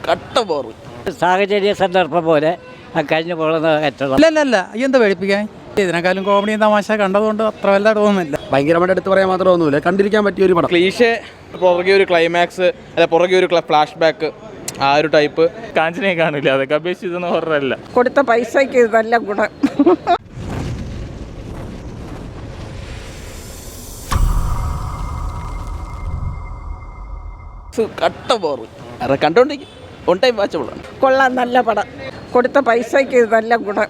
കട്ട ബോറ്. സാഹചര്യ സന്ദർഭം പോലെ കഴിഞ്ഞു പോകുന്ന അല്ല എന്താ പേടിപ്പിക്കാൻ ഇതിനേക്കാളും കോമഡിയും തമാശ കണ്ടതുകൊണ്ട് അത്ര വല്ല തോന്നുന്നില്ല. ഭയങ്കരമായിട്ട് എടുത്ത് പറയാൻ മാത്രം ഒന്നുമില്ല, കണ്ടിരിക്കാൻ പറ്റിയ ഒരു പടം. ക്ലീഷേ പുറകെ ഒരു ക്ലൈമാക്സ് അല്ല പുറകെ ഒരു ഫ്ലാഷ് ബാക്ക്, ആ ഒരു ടൈപ്പ്. കാഞ്ചനെ കാണില്ല, അതൊക്കെ അപേക്ഷിച്ച് ഹൊറല്ല. കൊടുത്ത പൈസയ്ക്ക് നല്ല ഗുണം. കട്ട ബോറ്. കണ്ടോണ്ടിരിക്കും, ഓൺ ടൈം വാച്ചബിളാണ്. കൊള്ളാം, നല്ല പടം. കൊടുത്ത പൈസയ്ക്ക് നല്ല ഗുണം.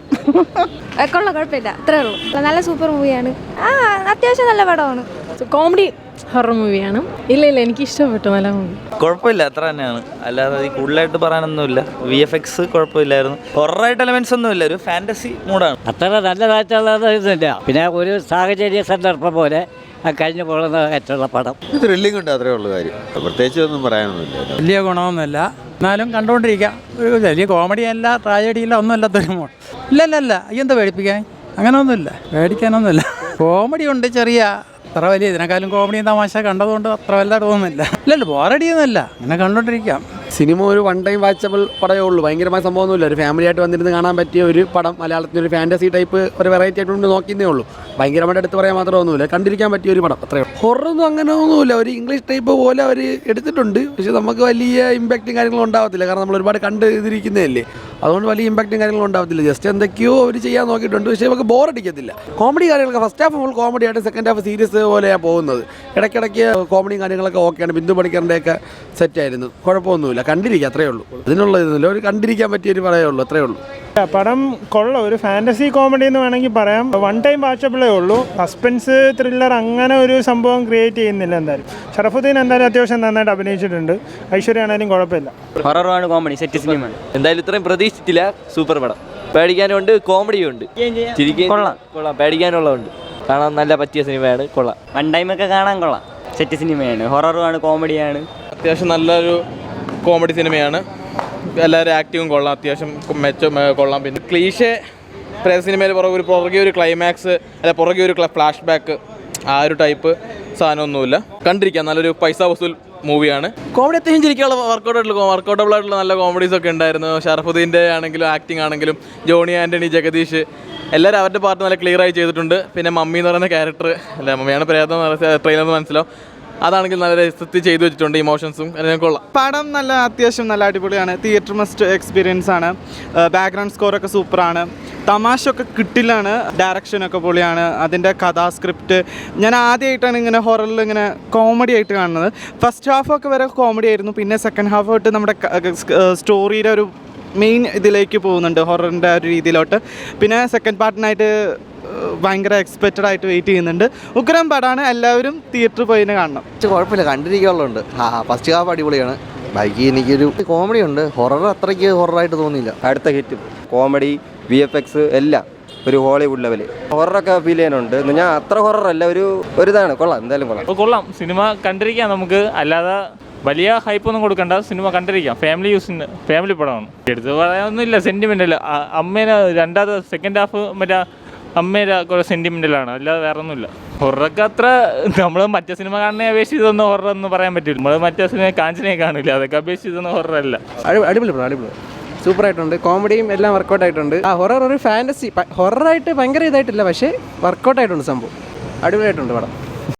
കൊള്ളാം, കുഴപ്പമില്ല, അത്രേ ഉള്ളൂ. നല്ല സൂപ്പർ മൂവിയാണ്. അത്യാവശ്യം നല്ല പടമാണ്. കോമഡി ഹൊറർ മൂവിയാണ്. ഇല്ല എനിക്ക് ഇഷ്ടപ്പെട്ടു, നല്ല മൂവി. കുഴപ്പമില്ല, അത്ര തന്നെയാണ്. അല്ലാതെ കൂടുതലായിട്ട് പറയാനൊന്നുമില്ല. VFX കുഴപ്പമില്ലായിരുന്നു. ഹൊററായിട്ട് എലമെന്റ്സ് ഒന്നുമില്ല, ഒരു ഫാന്റസി മൂഡാണ്. അത്ര നല്ലതായിട്ടുള്ളതില്ല. പിന്നെ ഒരു സാഹചര്യ സന്ദർഭം പോലെ കഴിഞ്ഞു പോകുന്ന പടം. ത്രില്ലിംഗ് ഉണ്ട്, അത്രേ ഉള്ളൂ കാര്യം. പ്രത്യേകിച്ച് ഒന്നും പറയാനൊന്നുമില്ല. വലിയ ഗുണമൊന്നുമില്ല, എന്നാലും കണ്ടുകൊണ്ടിരിക്കാം. ഒരു വലിയ കോമഡിയല്ല, ട്രാജഡിയില്ല, ഒന്നുമില്ലാത്തൊരു മോഡ്. ഇല്ല എന്താ പേടിപ്പിക്കാൻ, അങ്ങനെ ഒന്നുമില്ല, പേടിക്കാനൊന്നുമില്ല. കോമഡി ഉണ്ട് ചെറിയ, അത്ര വലിയ ഇതിനേക്കാളും കോമഡിയും തമാശ കണ്ടതുകൊണ്ട് അത്ര വല്ല തോന്നുന്നില്ല. ബോറടിയൊന്നുമില്ല, അങ്ങനെ കണ്ടോണ്ടിരിക്കാം. സിനിമ ഒരു വൺ ടൈം വാച്ചബിൾ പടമേ ഉള്ളൂ. ഭയങ്കരമായ സംഭവമൊന്നുമില്ല. ഒരു ഫാമിലി ആയിട്ട് വന്നിരുന്ന് കാണാൻ പറ്റിയ ഒരു പടം. മലയാളത്തിൽ ഒരു ഫാൻറ്റസി ടൈപ്പ് ഒരു വെറൈറ്റി ആയിട്ട് നോക്കിയേ ഉള്ളൂ. ഭയങ്കരമായിട്ട് എടുത്ത് പറയാൻ മാത്രം ഒന്നുമില്ല, കണ്ടിരിക്കാൻ പറ്റിയ ഒരു പടം, അത്രയേ ഉള്ളൂ. ഹൊറൊന്നും അങ്ങനെ ഒന്നുമില്ല, ഒരു ഇംഗ്ലീഷ് ടൈപ്പ് പോലെ അവർ എടുത്തിട്ടുണ്ട്. പക്ഷേ നമുക്ക് വലിയ ഇമ്പാക്റ്റും കാര്യങ്ങളും ഉണ്ടാകത്തില്ല, കാരണം നമ്മൾ ഒരുപാട് കണ്ട് ഇതിരിക്കുന്നതല്ലേ. അതുകൊണ്ട് വലിയ ഇമ്പാക്റ്റും കാര്യങ്ങളും ഉണ്ടാകത്തില്ല. ജസ്റ്റ് എന്തൊക്കെയോ അവർ ചെയ്യാൻ നോക്കിയിട്ടുണ്ട്, പക്ഷേ നമുക്ക് ബോറടിക്കത്തില്ല. കോമഡി കാര്യങ്ങളൊക്കെ ഫസ്റ്റ് ഹാഫ് ഫുൾ കോമഡി ആയിട്ട്, സെക്കൻഡ് ഹാഫ് സീരിയസ് പോലെയാണ് പോകുന്നത്. ഇടയ്ക്കിടയ്ക്ക് കോമഡിയും കാര്യങ്ങളൊക്കെ ഓക്കെയാണ്. ബിന്ദു പണിക്കറിൻ്റെയൊക്കെ സെറ്റായിരുന്നു, കുഴപ്പമൊന്നുമില്ല, കണ്ടിരിക്കുക, അത്രയേ ഉള്ളൂ. ഇതിനുള്ള ഇതൊന്നുമില്ല, ഒരു കണ്ടിരിക്കാൻ പറ്റിയൊരു പറയേ ഉള്ളൂ, അത്രയേ ഉള്ളൂ. പടം കൊള്ളാം, ഒരു ഫാന്റസി കോമഡി എന്ന് വേണമെങ്കിൽ പറയാം. വൺ ടൈം വാച്ചബിളേ ഉള്ളൂ. സസ്പെൻസ് ത്രില്ലർ അങ്ങനെ ഒരു സംഭവം ക്രിയേറ്റ് ചെയ്യുന്നില്ല. എന്തായാലും ഷറഫുദ്ദീൻ എന്തായാലും അത്യാവശ്യം നന്നായിട്ട് അഭിനയിച്ചിട്ടുണ്ട്. ഐശ്വര്യ ആണെങ്കിലും കുഴപ്പമില്ല. ഹൊററാണ്, കോമഡി സെറ്റ് സിനിമയാണ്. എന്തായാലും ഇത്രയും പ്രതീക്ഷിച്ചില്ല. സൂപ്പർ പടം, പേടിക്കാനുണ്ട്, കോമഡിയും ഉണ്ട്. കൊള്ളാം, പേടിക്കാനുള്ളതുണ്ട്. കാണാൻ നല്ല പറ്റിയ സിനിമയാണ്, കൊള്ളാം. വൺ ടൈമൊക്കെ കാണാൻ കൊള്ളാം, സെറ്റ് സിനിമയാണ്. ഹൊററുമാണ്, കോമഡിയാണ്. അത്യാവശ്യം നല്ലൊരു കോമഡി സിനിമയാണ്. എല്ലാവരും ആക്ടിങ്ങും കൊള്ളാം, അത്യാവശ്യം കൊള്ളാം. പിന്നെ ക്ലീഷേ പ്രേത സിനിമയിൽ പുറകെ ഒരു ക്ലൈമാക്സ് അല്ല പുറകെ ഒരു ഫ്ലാഷ് ബാക്ക്, ആ ഒരു ടൈപ്പ് സാധനമൊന്നുമില്ല, കണ്ടിരിക്കാം. നല്ലൊരു പൈസ വസൂൽ മൂവിയാണ്. കോമഡി അത്യാവശ്യം ചിരിക്കാനുള്ള വർക്കൗട്ടബിൾ ആയിട്ടുള്ള നല്ല കോമഡീസ് ഒക്കെ ഉണ്ടായിരുന്നു. ഷറഫുദ്ദീൻ്റെ ആണെങ്കിലും ആക്ടിങ് ആണെങ്കിലും, ജോണി ആൻ്റണി, ജഗദീഷ്, എല്ലാവരും അവരുടെ പാർട്ട് നല്ല ക്ലിയർ ആയി ചെയ്തിട്ടുണ്ട്. പിന്നെ മമ്മി എന്ന് പറയുന്ന ക്യാരക്ടർ, അല്ല മമ്മിയാണ് പ്രേതം ട്രെയിലർ മനസ്സിലാവും, അതാണെങ്കിൽ നല്ല രസത്തിൽ ചെയ്തു വെച്ചിട്ടുണ്ട്. ഇമോഷൻസും അതിനൊക്കെ കൊള്ളാം. പടം നല്ല അത്യാവശ്യം നല്ല അടിപൊളിയാണ്. തിയേറ്റർ മസ്റ്റ് എക്സ്പീരിയൻസ് ആണ്. ബാക്ക്ഗ്രൗണ്ട് സ്കോറൊക്കെ സൂപ്പറാണ്. തമാശ ഒക്കെ കിട്ടില്ലാണ്. ഡയറക്ഷനൊക്കെ പൊളിയാണ്. അതിൻ്റെ കഥാ സ്ക്രിപ്റ്റ് ഞാൻ ആദ്യമായിട്ടാണ് ഇങ്ങനെ ഹൊററിൽ ഇങ്ങനെ കോമഡി ആയിട്ട് കാണുന്നത്. ഫസ്റ്റ് ഹാഫൊക്കെ വരെ കോമഡി ആയിരുന്നു, പിന്നെ സെക്കൻഡ് ഹാഫ് തൊട്ട് നമ്മുടെ സ്റ്റോറിയുടെ ഒരു മെയിൻ ഇതിലേക്ക് പോകുന്നുണ്ട്, ഹൊററിൻ്റെ ഒരു രീതിയിലോട്ട്. പിന്നെ സെക്കൻഡ് പാർട്ടിനായിട്ട് ഭയങ്കര എക്സ്പെക്റ്റഡ് ആയിട്ട് വെയിറ്റ് ചെയ്യുന്നുണ്ട്. ഉഗ്രം പടമാണ്, എല്ലാവരും തിയേറ്ററിൽ പോയി കാണണം. കുഴപ്പമില്ല, കണ്ടിരിക്കാനുള്ളതുണ്ട്. ഫസ്റ്റ് ഹാഫ് അടിപൊളിയാണ്. ബാക്കി എനിക്കൊരു കോമഡി ഉണ്ട്, ഹൊറർ അത്രയ്ക്ക് ഹൊററായിട്ട് തോന്നിയില്ല. അടുത്ത ഹിറ്റ് കോമഡി, VFX എല്ലാം ഒരു ഹോളിവുഡ് ലെവല്. ഹൊററൊക്കെ ഫീൽ ചെയ്യാനുണ്ട്. ഞാൻ അത്ര ഹൊററല്ല, ഒരു ഇതാണ്. കൊള്ളാം, എന്തായാലും കൊള്ളാം. സിനിമ കണ്ടിരിക്കാം നമുക്ക്, അല്ലാതെ വലിയ ഹൈപ്പൊന്നും കൊടുക്കണ്ട. സിനിമ കണ്ടിരിക്കാം, ഫാമിലി പടമാണ്. എടുത്ത് പറയാനൊന്നുമില്ല, സെൻറ്റിമെൻ്റൽ. അമ്മേനെ സെക്കൻഡ് ഹാഫ് മറ്റേ അമ്മേരെ കുറേ സെൻറ്റിമെൻ്റലാണ്, അല്ലാതെ വേറെ ഒന്നുമില്ല. ഹൊറൊക്കെ അത്ര നമ്മൾ മറ്റേ സിനിമ കാണുന്നതിനെ അപേക്ഷിച്ചൊന്നും ഹൊറൊന്നും പറയാൻ പറ്റില്ല. നമ്മൾ മറ്റേ സിനിമ കാഞ്ചനെ കാണില്ല, അതൊക്കെ അപേക്ഷിച്ചൊന്നും ഹൊറല്ല. അടിപൊളി സൂപ്പറായിട്ടുണ്ട്. കോമഡിയും എല്ലാം വർക്കൗട്ട് ആയിട്ടുണ്ട്. ഹൊറർ ഒരു ഫാൻറ്റസി, ഹൊററായിട്ട് ഭയങ്കര ഇതായിട്ടില്ല, പക്ഷേ വർക്കൗട്ട് ആയിട്ടുണ്ട് സംഭവം. അടിപൊളിയായിട്ടുണ്ട് പടം.